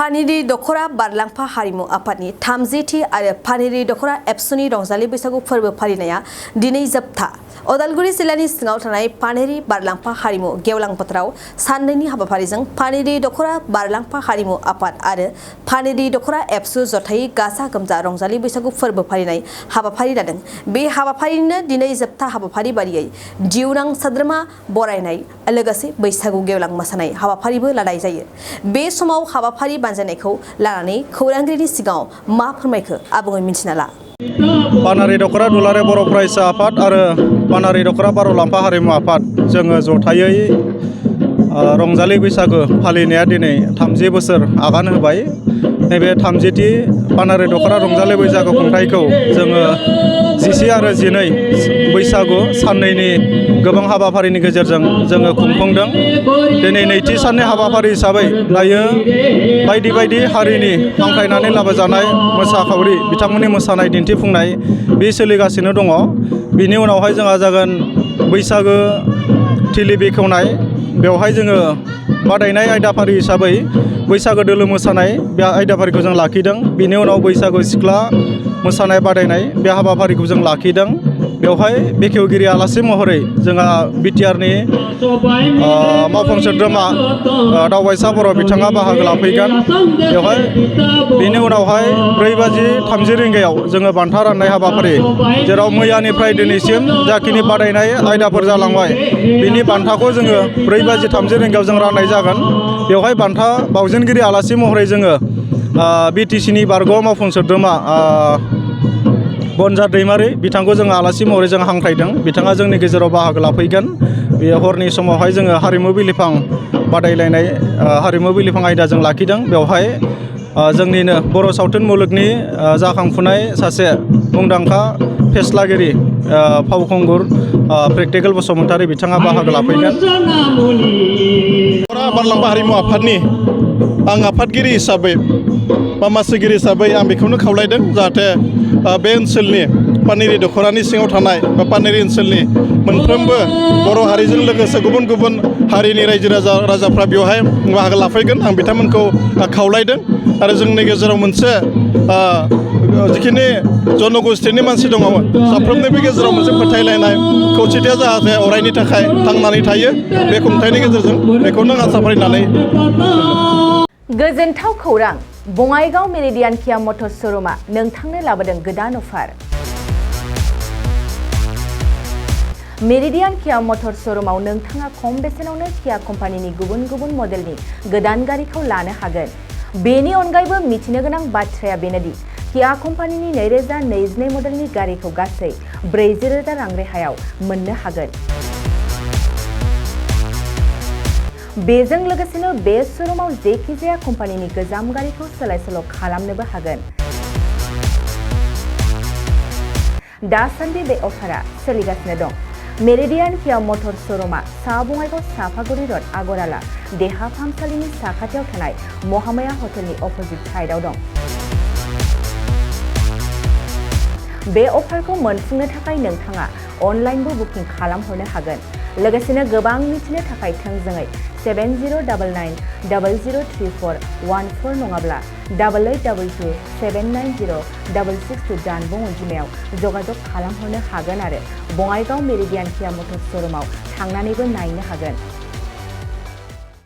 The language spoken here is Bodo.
पानेरि दखरा बारलांफा हारिमु आफादनि 30थि आरो पानेरि दखरा एबसुनि रंजालि बैसागु फोरबो फालिनाया दिनै जोबथा उदालगुरि जिल्लानि सिङाव थानाय पानेरि बारलांफा हारिमु गेवलां फोथाराव साननैनि हाबाफारिजों पानेरि दखरा बारलांफा हारिमु आफाद आरो पानेरि दखरा एबसु जथायै गाजा गोमजा रंजालि बैसागु फोरबो फालिनाय हाबाफारि लादों। बे हाबाफारिनो दिनै जोबथा हाबाफारि बादियै जिउनां सोद्रोमा बरायनाय लोगोसे बैसागु गेवलां मोसानाय हाबाफारिबो लानाय जायो। बे समाव हाबाफारि बानजायनायखौ लानानै खौरांगिरिनि सिगाङाव मा फोरमायखो आबुङै मिथिना ला। पानेरि दखरा दुलाराय बर' फरायसा आफाद आरो पानेरि दखरा बारलांफा हारिमु आफाद जोङो जथायै रंजालि बैसागो फालिनाया दिनै 30 बोसोर आगान होबाय। नैबे 30थि पानेरि दखरा रंजालि बैसागु खुंथायखौ जोङो 14 आरो 12 बैसागु साननैनि गोबां हाबाफारिनि गेजेरजों जोङो खुंफुंदों। दिनै नैथि साननि हाबाफारि हिसाबै दायो बायदि बायदि हारिनि हांख्रायनानै लाबोजानाय मोसाखावरि बिथांमोननि मोसानाय दिन्थिफुंनाय बे सोलिगासिनो दङ। बिनि उनावहाय जोंहा जागोन बैसागो थिलि बेखेवनाय। बेवहाय जोङो बादायनाय आयदाफारि हिसाबै बैसागो दोलो मोसानाय बे आयदाफारिखौ जों लाखिदों। बिनि उनाव बैसागो सिख्ला मोसानाय बादायनाय बे हाबाफारिखौ जों लाखिदों। बेवहाय बेखेवगिरि आलासि महरै जोंहा बिटिआरनि मावफुं सोद्रोमा दावबायसा बर' बिथाङा बाहागो लाफैगोन। बेवहाय बेनि उनावहाय 4:30 रिंगायाव जोङो बान्था राननाय हाबाफारि, जेराव मैयानिफ्राय दिनैसिम जाखिनि बादायनाय आयदाफोर जालांबाय बिनि बान्थाखौ जोङो 4:30 रिंगायाव जों राननाय जागोन। बेवहाय बान्था बावजेनगिरि आलासि महरै जोङो बिटिसिनि बारग' मावफुं सोद्रोमा बनजार दैमारि बिथांखौ जोङो आलासि महरै जों हांख्रायदों। बिथाङा जोंनि गेजेराव बाहागो लाफैगोन। बे हरनि समावहाय जोङो हारिमु बिलिफां बादायलायनाय हारिमु बिलिफां आयदा जों लाखिदों। बेवहाय जोंनिनो बर' सावथुन मुलुगनि जाखांफुनाय सासे मुंदांखा फेस्लागिरि फावखुंगुर प्रेक्टिकेल बसुमतारी बिथाङा बाहागो लाफैगोन। बारलांफा हारिमु आफादनि आं आफादगिरि हिसाबै बा मासिगिरि हिसाबै आं बेखौनो खावलायदों, जाहाथे बे ओनसोलनि पानेरि दखरानि सिङाव थानाय बा पानेरि ओनसोलनि मोनफ्रोमबो बर' हारिजों लोगोसे गुबुन गुबुन हारिनि रायजो राजाफ्रा बेवहाय बाहागो लाफैगोन। आं बिथांमोनखौ खावलायदों आरो जोंनि गेजेराव मोनसे जिखिनि जनगोष्ठीनि मानसि दङ साफ्रोमनिबो गेजेराव मोनसे फोथायलायनाय खौसेथिया जाहाथे अरायनि थाखाय थांनानै थायो। बे खुंथायनि गेजेरजों बेखौनो आसा फारिनानै गोजोनथाव खौरां, बङाइगाव मेरिडियान किया मटर्स श'रुमआ नोंथांनो लाबोदों गोदान अफार। मेरिडियान किया मटर्स श'रुमआव नोंथाङा खम बेसेनावनो किया कम्पानिनि गुबुन गुबुन मडेलनि गोदान गारिखौ लानो हागोन। बेनि अनगायैबो मिथिनो गोनां बाथ्राया बेनोदि किया कम्पानिनि 2022 मडेलनि गारिखौ गासै 40,000 रां रेहायाव मोननो हागोन। बेजों लोगोसेनो बे श'रुमाव जेखिजाया कम्पानिनि गोजाम गारिखौ सोलाय सोल' खालामनोबो हागोन। दासान्दि बे अफारा सोलिगासिनो दं। मेरिडियान किया मटर्स श'रुमआ सा बङाइगाव साफागुरि रड आगराला देहा फाहामसालिनि साखाथियाव थानाय महामाया हटेलनि अपोजिट साइडआव दं। बे अफारखौ मोनफुंनो थाखाय नोंथाङा अनलाइनबो बुकिं खालामहरनो हागोन। लोगोसेनो गोबां मिथिनो थाखाय थोंजोङै 7099003414 नङाब्ला 8822790662 जानबुं अनजिमायाव जगाजग खालामहरनो हागोन आरो बङाइगाव मेरिडियान किया मटर्स श'रुमआव थांनानैबो नायनो हागोन।